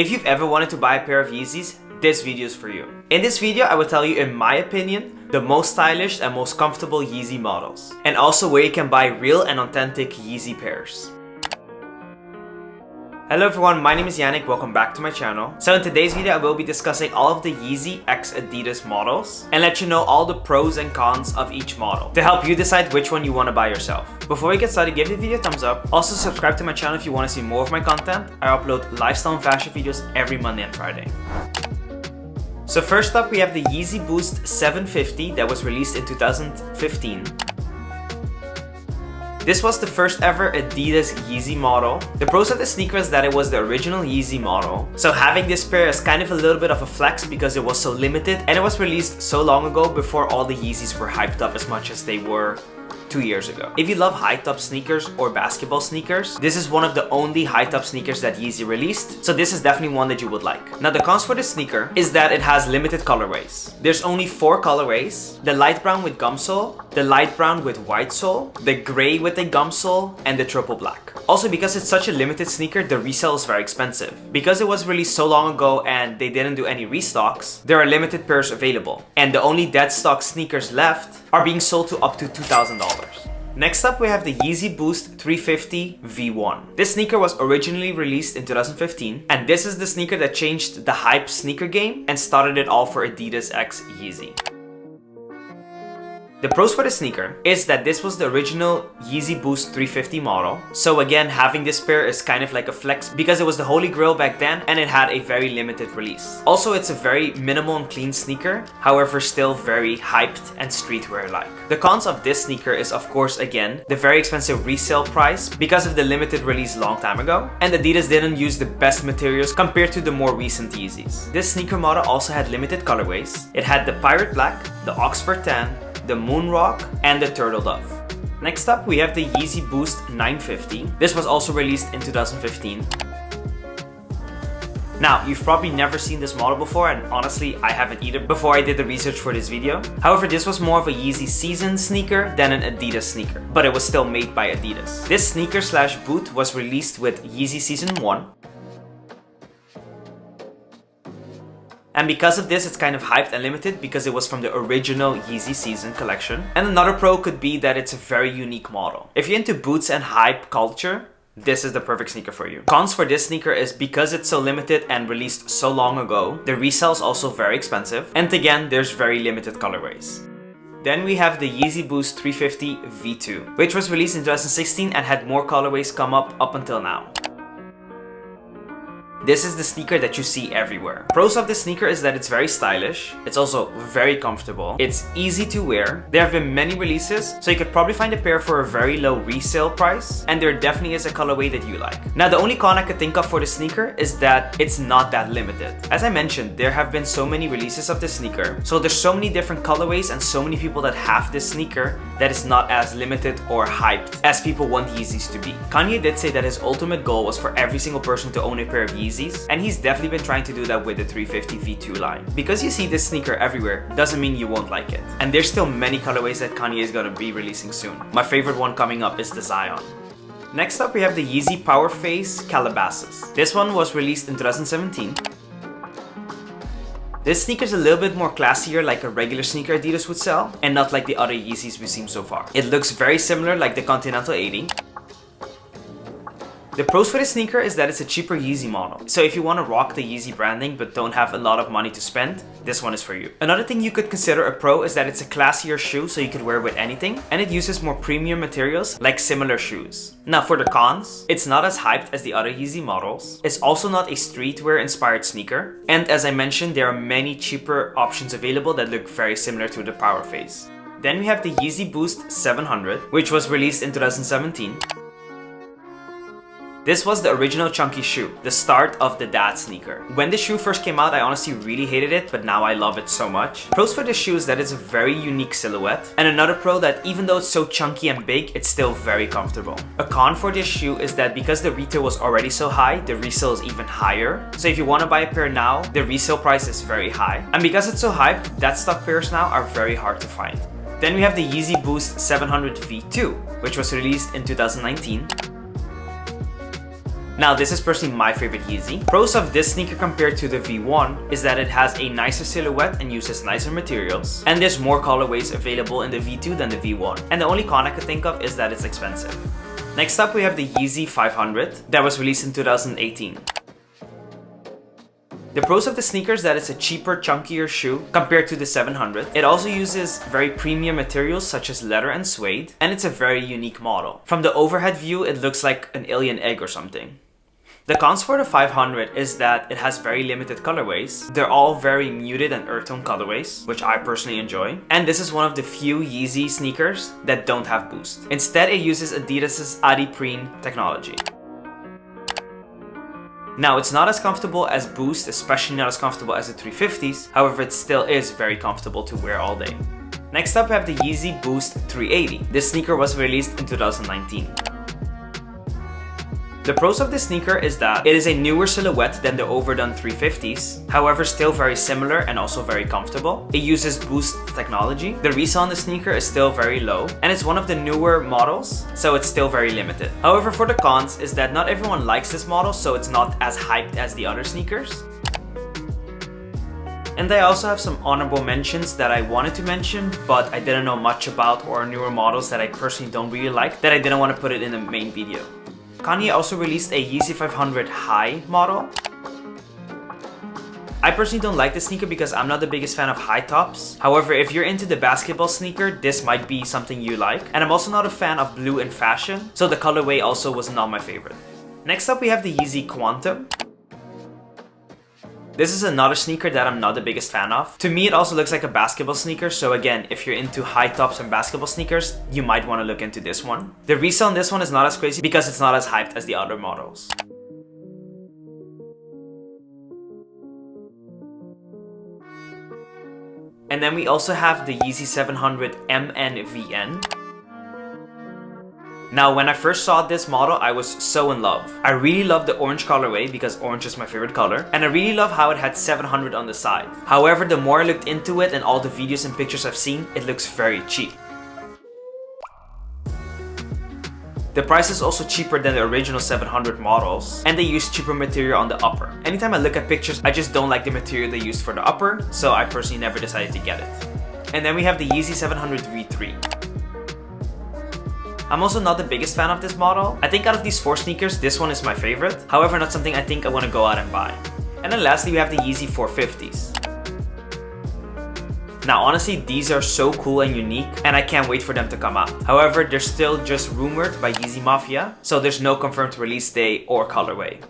If you've ever wanted to buy a pair of Yeezys, this video is for you. In this video, I will tell you, in my opinion, the most stylish and most comfortable Yeezy models, and also where you can buy real and authentic Yeezy pairs. Hello everyone, my name is Yannick, welcome back to my channel. So in today's video, I will be discussing all of the Yeezy x Adidas models and let you know all the pros and cons of each model to help you decide which one you want to buy yourself. Before we get started, give the video a thumbs up. Also subscribe to my channel if you want to see more of my content. I upload lifestyle and fashion videos every Monday and Friday. So first up, we have the Yeezy Boost 750 that was released in 2015. This was the first ever Adidas Yeezy model. The pros of the sneaker is that it was the original Yeezy model. So having this pair is kind of a little bit of a flex because it was so limited and it was released so long ago before all the Yeezys were hyped up as much as they were 2 years ago. If you love high-top sneakers or basketball sneakers, this is one of the only high-top sneakers that Yeezy released, so this is definitely one that you would like. Now the cons for this sneaker is that it has limited colorways. There's only 4 colorways: the light brown with gum sole, the light brown with white sole, the gray with a gum sole, and the triple black. Also, because it's such a limited sneaker, the resale is very expensive. Because it was released so long ago and they didn't do any restocks, there are limited pairs available, and the only dead stock sneakers left are being sold to up to $2,000. Next up, we have the Yeezy Boost 350 V1. This sneaker was originally released in 2015, and this is the sneaker that changed the hype sneaker game and started it all for Adidas x Yeezy. The pros for the sneaker is that this was the original Yeezy Boost 350 model. So again, having this pair is kind of like a flex because it was the holy grail back then and it had a very limited release. Also, it's a very minimal and clean sneaker, however still very hyped and streetwear-like. The cons of this sneaker is, of course, again, the very expensive resale price because of the limited release long time ago, and Adidas didn't use the best materials compared to the more recent Yeezys. This sneaker model also had limited colorways. It had the Pirate Black, the Oxford Tan, the Moon Rock, and the Turtle Dove. Next up, we have the Yeezy Boost 950. This was also released in 2015. Now, you've probably never seen this model before, and honestly, I haven't either before I did the research for this video. However, this was more of a Yeezy season sneaker than an Adidas sneaker, but it was still made by Adidas. This sneaker slash boot was released with Yeezy Season 1. And because of this, it's kind of hyped and limited because it was from the original Yeezy season collection. And another pro could be that it's a very unique model. If you're into boots and hype culture, this is the perfect sneaker for you. Cons for this sneaker is because it's so limited and released so long ago, the resale is also very expensive. And again, there's very limited colorways. Then we have the Yeezy Boost 350 V2, which was released in 2016 and had more colorways come up until now. This is the sneaker that you see everywhere. Pros of this sneaker is that it's very stylish, it's also very comfortable, it's easy to wear, there have been many releases, so you could probably find a pair for a very low resale price, and there definitely is a colorway that you like. Now the only con I could think of for the sneaker is that it's not that limited. As I mentioned, there have been so many releases of this sneaker, so there's so many different colorways and so many people that have this sneaker that it's not as limited or hyped as people want Yeezys to be. Kanye did say that his ultimate goal was for every single person to own a pair of Yeezys, and he's definitely been trying to do that with the 350 V2 line. Because you see this sneaker everywhere doesn't mean you won't like it. And there's still many colorways that Kanye is gonna be releasing soon. My favorite one coming up is the Zion. Next up, we have the Yeezy Power Phase Calabasas. This one was released in 2017. This sneaker is a little bit more classier, like a regular sneaker Adidas would sell, and not like the other Yeezys we've seen so far. It looks very similar like the Continental 80. The pros for this sneaker is that it's a cheaper Yeezy model. So if you want to rock the Yeezy branding but don't have a lot of money to spend, this one is for you. Another thing you could consider a pro is that it's a classier shoe, so you could wear with anything, and it uses more premium materials like similar shoes. Now for the cons, it's not as hyped as the other Yeezy models. It's also not a streetwear inspired sneaker. And as I mentioned, there are many cheaper options available that look very similar to the Power Phase. Then we have the Yeezy Boost 700, which was released in 2017. This was the original chunky shoe, the start of the dad sneaker. When this shoe first came out, I honestly really hated it, but now I love it so much. Pros for this shoe is that it's a very unique silhouette, and another pro that even though it's so chunky and big, it's still very comfortable. A con for this shoe is that because the retail was already so high, the resale is even higher. So if you want to buy a pair now, the resale price is very high. And because it's so hyped, that stock pairs now are very hard to find. Then we have the Yeezy Boost 700 V2, which was released in 2019. Now, this is personally my favorite Yeezy. Pros of this sneaker compared to the V1 is that it has a nicer silhouette and uses nicer materials, and there's more colorways available in the V2 than the V1. And the only con I could think of is that it's expensive. Next up, we have the Yeezy 500 that was released in 2018. The pros of the sneaker is that it's a cheaper, chunkier shoe compared to the 700. It also uses very premium materials such as leather and suede, and it's a very unique model. From the overhead view, it looks like an alien egg or something. The cons for the 500 is that it has very limited colorways. They're all very muted and earth tone colorways, which I personally enjoy. And this is one of the few Yeezy sneakers that don't have Boost. Instead, it uses Adidas's Adiprene technology. Now, it's not as comfortable as Boost, especially not as comfortable as the 350s. However, it still is very comfortable to wear all day. Next up, we have the Yeezy Boost 380. This sneaker was released in 2019. The pros of this sneaker is that it is a newer silhouette than the overdone 350s, however still very similar and also very comfortable. It uses Boost technology. The resale on the sneaker is still very low, and it's one of the newer models, so it's still very limited. However, for the cons is that not everyone likes this model, so it's not as hyped as the other sneakers. And I also have some honorable mentions that I wanted to mention, but I didn't know much about, or newer models that I personally don't really like, that I didn't want to put it in the main video. Kanye also released a Yeezy 500 High model. I personally don't like this sneaker because I'm not the biggest fan of high tops. However, if you're into the basketball sneaker, this might be something you like. And I'm also not a fan of blue in fashion, so the colorway also was not my favorite. Next up, we have the Yeezy Quantum. This is another sneaker that I'm not the biggest fan of. To me, it also looks like a basketball sneaker, so again, if you're into high tops and basketball sneakers, you might want to look into this one. The resale on this one is not as crazy because it's not as hyped as the other models. And then we also have the Yeezy 700 MNVN. Now, when I first saw this model, I was so in love. I really love the orange colorway because orange is my favorite color, and I really love how it had 700 on the side. However, the more I looked into it and all the videos and pictures I've seen, it looks very cheap. The price is also cheaper than the original 700 models, and they use cheaper material on the upper. Anytime I look at pictures, I just don't like the material they used for the upper, so I personally never decided to get it. And then we have the Yeezy 700 V3. I'm also not the biggest fan of this model. I think out of these four sneakers, this one is my favorite. However, not something I think I want to go out and buy. And then lastly, we have the Yeezy 450s. Now, honestly, these are so cool and unique, and I can't wait for them to come out. However, they're still just rumored by Yeezy Mafia, so there's no confirmed release date or colorway.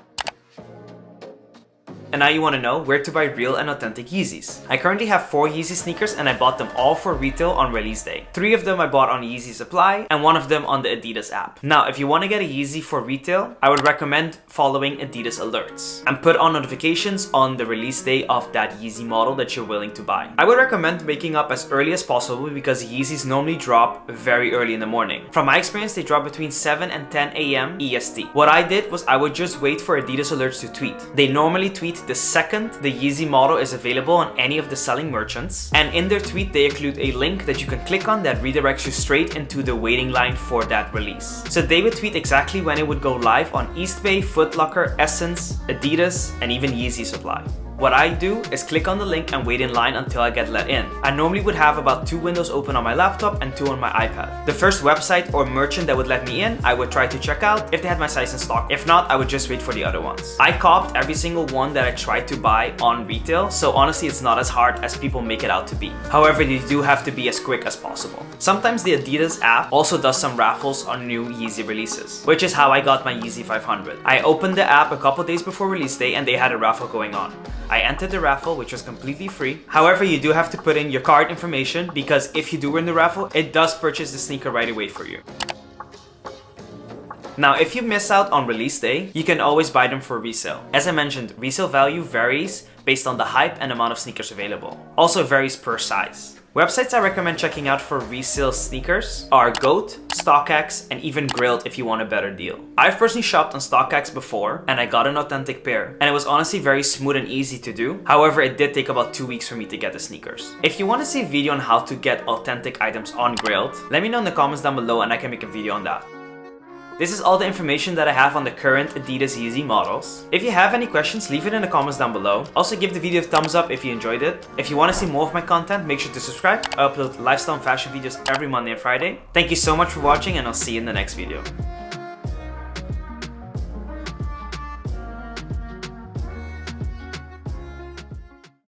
And now you want to know where to buy real and authentic Yeezys. I currently have 4 Yeezy sneakers and I bought them all for retail on release day. 3 of them I bought on Yeezy Supply and 1 of them on the Adidas app. Now, if you want to get a Yeezy for retail, I would recommend following Adidas alerts and put on notifications on the release day of that Yeezy model that you're willing to buy. I would recommend waking up as early as possible because Yeezys normally drop very early in the morning. From my experience, they drop between 7 and 10 a.m. EST. What I did was I would just wait for Adidas alerts to tweet. They normally tweet the second the Yeezy model is available on any of the selling merchants, and in their tweet they include a link that you can click on that redirects you straight into the waiting line for that release. So they would tweet exactly when it would go live on Eastbay, Foot Locker, Essence, Adidas, and even Yeezy Supply. What I do is click on the link and wait in line until I get let in. I normally would have about 2 windows open on my laptop and 2 on my iPad. The first website or merchant that would let me in, I would try to check out if they had my size in stock. If not, I would just wait for the other ones. I copped every single one that I tried to buy on retail, so honestly it's not as hard as people make it out to be. However, you do have to be as quick as possible. Sometimes the Adidas app also does some raffles on new Yeezy releases, which is how I got my Yeezy 500. I opened the app a couple days before release day and they had a raffle going on. I entered the raffle, which was completely free. However, you do have to put in your card information because if you do win the raffle, it does purchase the sneaker right away for you. Now, if you miss out on release day, you can always buy them for resale. As I mentioned, resale value varies based on the hype and amount of sneakers available. Also varies per size. Websites I recommend checking out for resale sneakers are GOAT, StockX, and even Grilled if you want a better deal. I've personally shopped on StockX before and I got an authentic pair, and it was honestly very smooth and easy to do. However, it did take about 2 weeks for me to get the sneakers. If you want to see a video on how to get authentic items on Grilled, let me know in the comments down below and I can make a video on that. This is all the information that I have on the current Adidas Yeezy models. If you have any questions, leave it in the comments down below. Also give the video a thumbs up if you enjoyed it. If you want to see more of my content, make sure to subscribe. I upload lifestyle and fashion videos every Monday and Friday. Thank you so much for watching, and I'll see you in the next video.